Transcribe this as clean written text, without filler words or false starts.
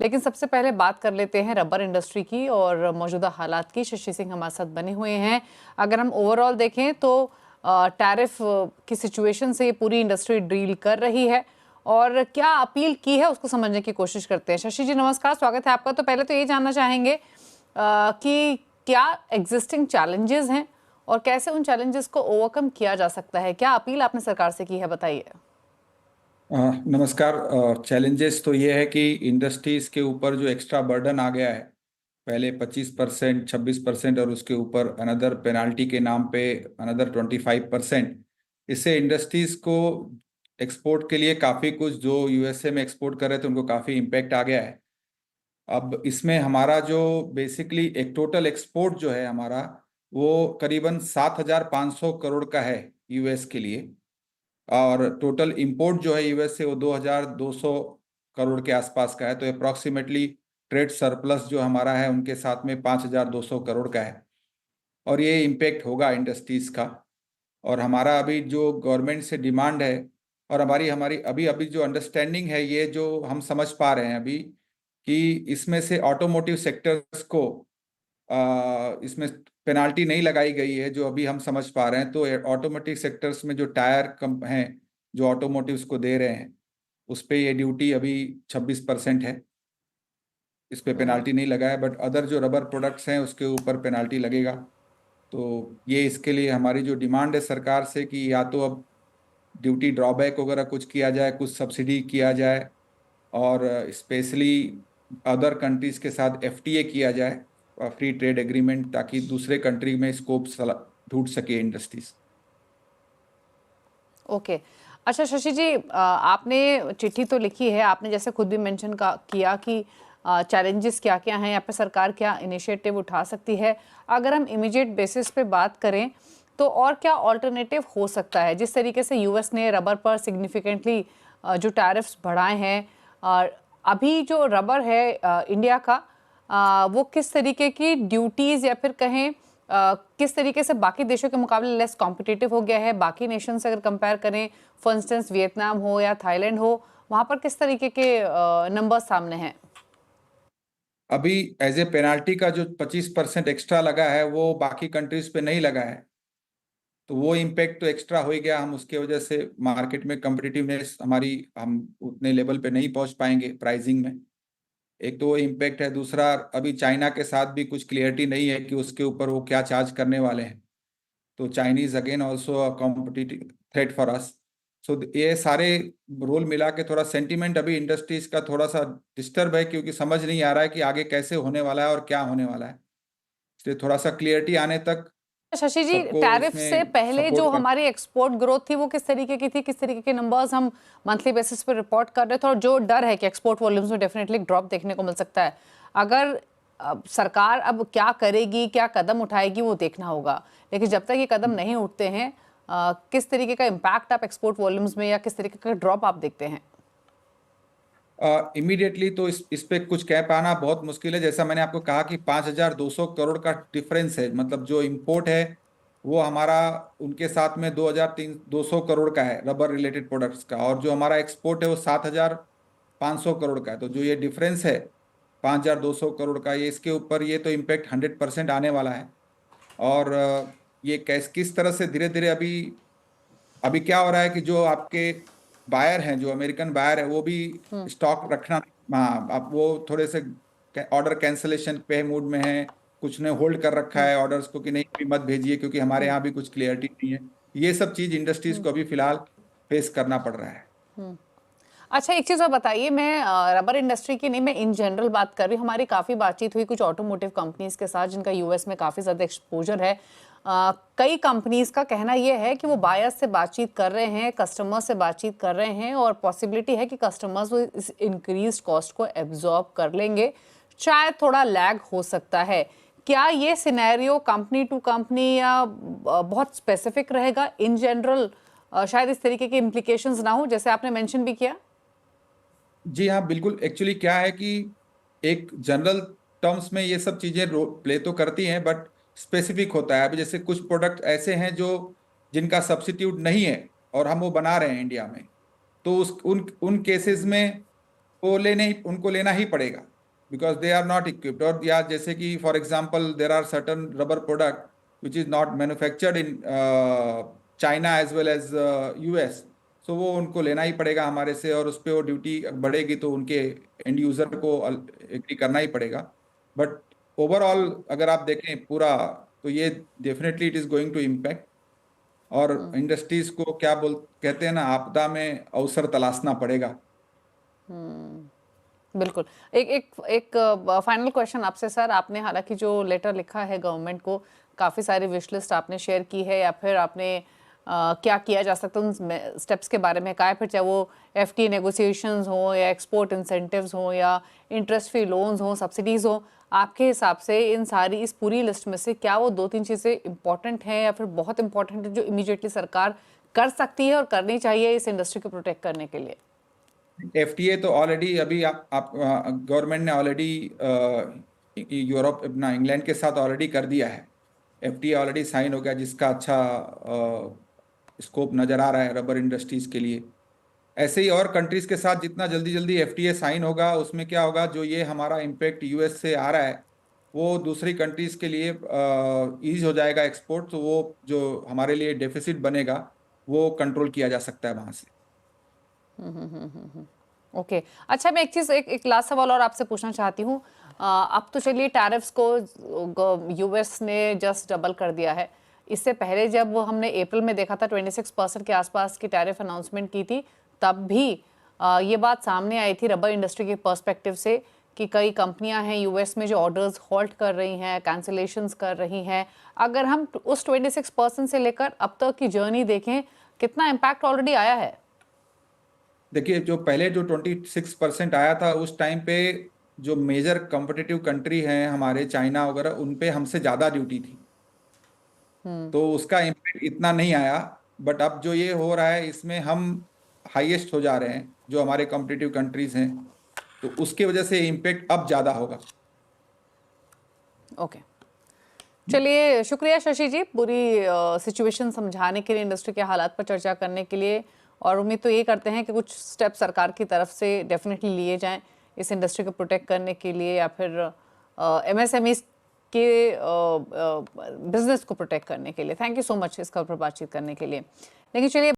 लेकिन सबसे पहले बात कर लेते हैं रबर इंडस्ट्री की और मौजूदा हालात की। शशि सिंह हमारे साथ बने हुए हैं। अगर हम ओवरऑल देखें तो टैरिफ की सिचुएशन से पूरी इंडस्ट्री डील कर रही है और क्या अपील की है उसको समझने की कोशिश करते हैं। शशि जी नमस्कार, स्वागत है आपका। तो पहले तो ये जानना चाहेंगे कि क्या एग्जिस्टिंग चैलेंजेस हैं और कैसे उन चैलेंजेस को ओवरकम किया जा सकता है। क्या अपील आपने सरकार से की है, बताइए। नमस्कार। चैलेंजेस तो ये है कि इंडस्ट्रीज के ऊपर जो एक्स्ट्रा बर्डन आ गया है, पहले 25%, 26% और उसके ऊपर अनदर पेनाल्टी के नाम पे अनदर 25%। इससे इंडस्ट्रीज को एक्सपोर्ट के लिए काफ़ी कुछ जो यूएसए में एक्सपोर्ट कर रहे थे उनको काफ़ी इम्पेक्ट आ गया है। अब इसमें हमारा जो बेसिकली एक टोटल एक्सपोर्ट जो है हमारा, वो करीबन 7,500 करोड़ का है यूएस के लिए। और टोटल इंपोर्ट जो है यूएस से वो 2,200 करोड़ के आसपास का है। तो अप्रॉक्सीमेटली ट्रेड सरप्लस जो हमारा है उनके साथ में 5,200 करोड़ का है। और ये इम्पेक्ट होगा इंडस्ट्रीज का। और हमारा अभी जो गवर्नमेंट से डिमांड है और हमारी हमारी अभी अभी जो अंडरस्टैंडिंग है, ये जो हम समझ पा रहे हैं अभी, कि इसमें से ऑटोमोटिव सेक्टर्स को इसमें पेनाल्टी नहीं लगाई गई है जो अभी हम समझ पा रहे हैं। तो ऑटोमोटिव सेक्टर्स में जो टायर कम हैं, जो ऑटोमोटिव्स को दे रहे हैं, उस पे ये ड्यूटी अभी 26% है। इस पे पेनाल्टी नहीं लगा है, बट अदर जो रबर प्रोडक्ट्स हैं उसके ऊपर पेनाल्टी लगेगा। तो ये इसके लिए हमारी जो डिमांड है सरकार से कि या तो अब ड्यूटी ड्रॉबैक वगैरह कुछ किया जाए, कुछ सब्सिडी किया जाए, और स्पेशली अदर कंट्रीज के साथ एफटीए किया जाए, फ्री ट्रेड एग्रीमेंट, ताकि दूसरे कंट्री में स्कोप ढूंढ सके इंडस्ट्रीज। ओके। अच्छा शशि जी, आपने चिट्ठी तो लिखी है, आपने जैसे खुद भी मेंशन किया कि चैलेंजेस क्या क्या हैं, यहाँ पे सरकार क्या इनिशिएटिव उठा सकती है। अगर हम इमीडिएट बेसिस पे बात करें तो और क्या ऑल्टरनेटिव हो सकता है? जिस तरीके से यूएस ने रबर पर सिग्निफिकेंटली जो टैरिफ्स बढ़ाए हैं, अभी जो रबर है इंडिया का, वो किस तरीके की ड्यूटीज़ या फिर कहें किस तरीके से बाकी देशों के मुकाबले लेस कॉम्पिटिटिव हो गया है? बाकी नेशन से अगर कंपेयर करें, फॉर इंस्टेंस वियतनाम हो या थाईलैंड हो, वहां पर किस तरीके के नंबर सामने हैं? अभी एज ए पेनाल्टी का जो 25% एक्स्ट्रा लगा है वो बाकी कंट्रीज पे नहीं लगा है। तो वो इम्पेक्ट तो एक्स्ट्रा हो ही गया। हम उसके वजह से मार्केट में कम्पिटिटिवनेस हमारी, हम उतने लेवल पे नहीं पहुंच पाएंगे प्राइसिंग में। एक तो वो इम्पेक्ट है। दूसरा, अभी चाइना के साथ भी कुछ क्लियरिटी नहीं है कि उसके ऊपर वो क्या चार्ज करने वाले हैं। तो Chinese again also a competitive threat for us. So ये सारे रोल मिला के थोड़ा सेंटीमेंट अभी इंडस्ट्रीज का थोड़ा सा डिस्टर्ब है, क्योंकि समझ नहीं आ रहा है कि आगे कैसे होने वाला है और क्या होने वाला है। इसलिए थोड़ा सा क्लियरिटी आने तक शशि जी, सबको टैरिफ से इसमें पहले जो सपोर्ट कर। हमारी एक्सपोर्ट ग्रोथ थी वो किस तरीके की थी? किस तरीके के नंबर्स हम मंथली बेसिस पे रिपोर्ट कर रहे थे? और जो डर है कि एक्सपोर्ट वॉल्यूम्स में डेफिनेटली ड्रॉप देखने को मिल सकता है, अगर सरकार अब क्या करेगी, क्या कदम उठाएगी, वो देखना होगा। लेकिन जब तक ये कदम नहीं उठते हैं, किस तरीके का इम्पैक्ट आप एक्सपोर्ट वॉल्यूम्स में या किस तरीके का ड्रॉप आप देखते हैं? इमीडिएटली तो इस पे कुछ कह पाना बहुत मुश्किल है। जैसा मैंने आपको कहा कि 5,200 करोड़ का डिफरेंस है। मतलब जो इंपोर्ट है वो हमारा उनके साथ में 2,200 करोड़ का है रबर रिलेटेड प्रोडक्ट्स का, और जो हमारा एक्सपोर्ट है वो 7,500 करोड़ का है। तो जो ये डिफरेंस है 5,200 करोड़ का, ये इसके ऊपर ये तो इम्पेक्ट 100% आने वाला है। और ये किस तरह से धीरे धीरे अभी अभी क्या हो रहा है कि जो आपके बायर हैं, जो अमेरिकन बायर है, वो भी स्टॉक रखना, हाँ, अब वो थोड़े से ऑर्डर कैंसलेशन पे मूड में है। कुछ ने होल्ड कर रखा है ऑर्डर्स को कि नहीं अभी मत भेजिए, क्योंकि हमारे यहाँ भी कुछ क्लियरिटी नहीं है। ये सब चीज इंडस्ट्रीज को अभी फिलहाल फेस करना पड़ रहा है। अच्छा, एक चीज़ और बताइए। मैं रबर इंडस्ट्री की नहीं, मैं इन जनरल बात कर रही हूँ। हमारी काफ़ी बातचीत हुई कुछ ऑटोमोटिव कंपनीज के साथ जिनका यूएस में काफ़ी ज़्यादा एक्सपोजर है। कई कंपनीज का कहना यह है कि वो बायर्स से बातचीत कर रहे हैं, कस्टमर से बातचीत कर रहे हैं, और पॉसिबिलिटी है कि कस्टमर्स वो इस इंक्रीज कॉस्ट को एब्जॉर्ब कर लेंगे। शायद थोड़ा लैग हो सकता है। क्या ये सिनेरियो कंपनी टू कंपनी या बहुत स्पेसिफिक रहेगा? इन जनरल शायद इस तरीके के इम्प्लीकेशंस ना हो, जैसे आपने मेंशन भी किया। जी हाँ, बिल्कुल। एक्चुअली क्या है कि एक जनरल टर्म्स में ये सब चीजें प्ले तो करती हैं, बट स्पेसिफिक होता है। अभी जैसे कुछ प्रोडक्ट ऐसे हैं जो जिनका सब्स्टिट्यूट नहीं है और हम वो बना रहे हैं इंडिया में। तो उस उन उन केसेस में उनको लेना ही पड़ेगा, because they are not equipped. और या जैसे कि for example there are certain rubber product which is not manufactured in China as well as US, so वो उनको लेना ही पड़ेगा हमारे से, और उस पर वो ड्यूटी बढ़ेगी तो उनके एंड यूजर को एग्री करना ही पड़ेगा। बट ओवरऑल अगर आप देखें पूरा, तो ये definitely it is going to impact. और इंडस्ट्रीज को क्या कहते हैं ना, आपदा में अवसर तलाशना पड़ेगा। बिल्कुल। एक एक एक फाइनल क्वेश्चन आपसे सर, आपने हालांकि जो लेटर लिखा है गवर्नमेंट को, काफ़ी सारी विश लिस्ट आपने शेयर की है, या फिर आपने क्या किया जा सकता है उन स्टेप्स के बारे में कहा है, फिर चाहे वो एफटीए नेगोशिएशंस हो या एक्सपोर्ट इंसेंटिव्स हो या इंटरेस्ट फ्री लोन्स हो, सब्सिडीज़ हो, आपके हिसाब से इस पूरी लिस्ट में से क्या वो 2-3 चीज़ें इंपॉर्टेंट हैं या फिर बहुत इंपॉर्टेंट है जो इमीडिएटली सरकार कर सकती है और करनी चाहिए इस इंडस्ट्री को प्रोटेक्ट करने के लिए? एफटीए तो ऑलरेडी अभी आप गवर्नमेंट ने ऑलरेडी यूरोप अपना इंग्लैंड के साथ ऑलरेडी कर दिया है। एफटीए ऑलरेडी साइन हो गया, जिसका अच्छा स्कोप नजर आ रहा है रबर इंडस्ट्रीज के लिए। ऐसे ही और कंट्रीज के साथ जितना जल्दी जल्दी एफटीए साइन होगा, उसमें क्या होगा, जो ये हमारा इम्पेक्ट यूएस से आ रहा है वो दूसरी कंट्रीज के लिए ईज हो जाएगा एक्सपोर्ट, तो वो जो हमारे लिए डेफिसिट बनेगा वो कंट्रोल किया जा सकता है वहां से। ओके अच्छा, मैं एक लास्ट सवाल और आपसे पूछना चाहती हूँ। अब तो चलिए टैरिफ्स को यूएस ने जस्ट डबल कर दिया है। इससे पहले जब हमने अप्रैल में देखा था 26% के आसपास की टैरिफ अनाउंसमेंट की थी, तब भी ये बात सामने आई थी रबर इंडस्ट्री के पर्सपेक्टिव से कि कई कंपनियां हैं यूएस में जो ऑर्डर्स हॉल्ट कर रही हैं, कैंसिलेशंस कर रही हैं। अगर हम उस 26% से लेकर अब तक की जर्नी देखें, कितना इम्पैक्ट ऑलरेडी आया है? देखिए, जो पहले जो 26% आया था उस टाइम पे जो मेजर कॉम्पिटिटिव कंट्री हैं हमारे, चाइना वगैरह, उन पे हमसे ज़्यादा ड्यूटी थी, तो उसका इम्पैक्ट इतना नहीं आया। बट अब जो ये हो रहा है इसमें हम हाईएस्ट हो जा रहे हैं जो हमारे कॉम्पिटिटिव कंट्रीज हैं, तो उसकी वजह से इम्पैक्ट अब ज़्यादा होगा। ओके चलिए, शुक्रिया शशि जी पूरी सिचुएशन समझाने के लिए, इंडस्ट्री के हालात पर चर्चा करने के लिए। और उम्मीद तो ये करते हैं कि कुछ स्टेप सरकार की तरफ से डेफिनेटली लिए जाएं इस इंडस्ट्री को प्रोटेक्ट करने के लिए, या फिर एमएसएमईज के बिजनेस को प्रोटेक्ट करने के लिए। थैंक यू सो मच इसका ऊपर बातचीत करने के लिए। लेकिन चलिए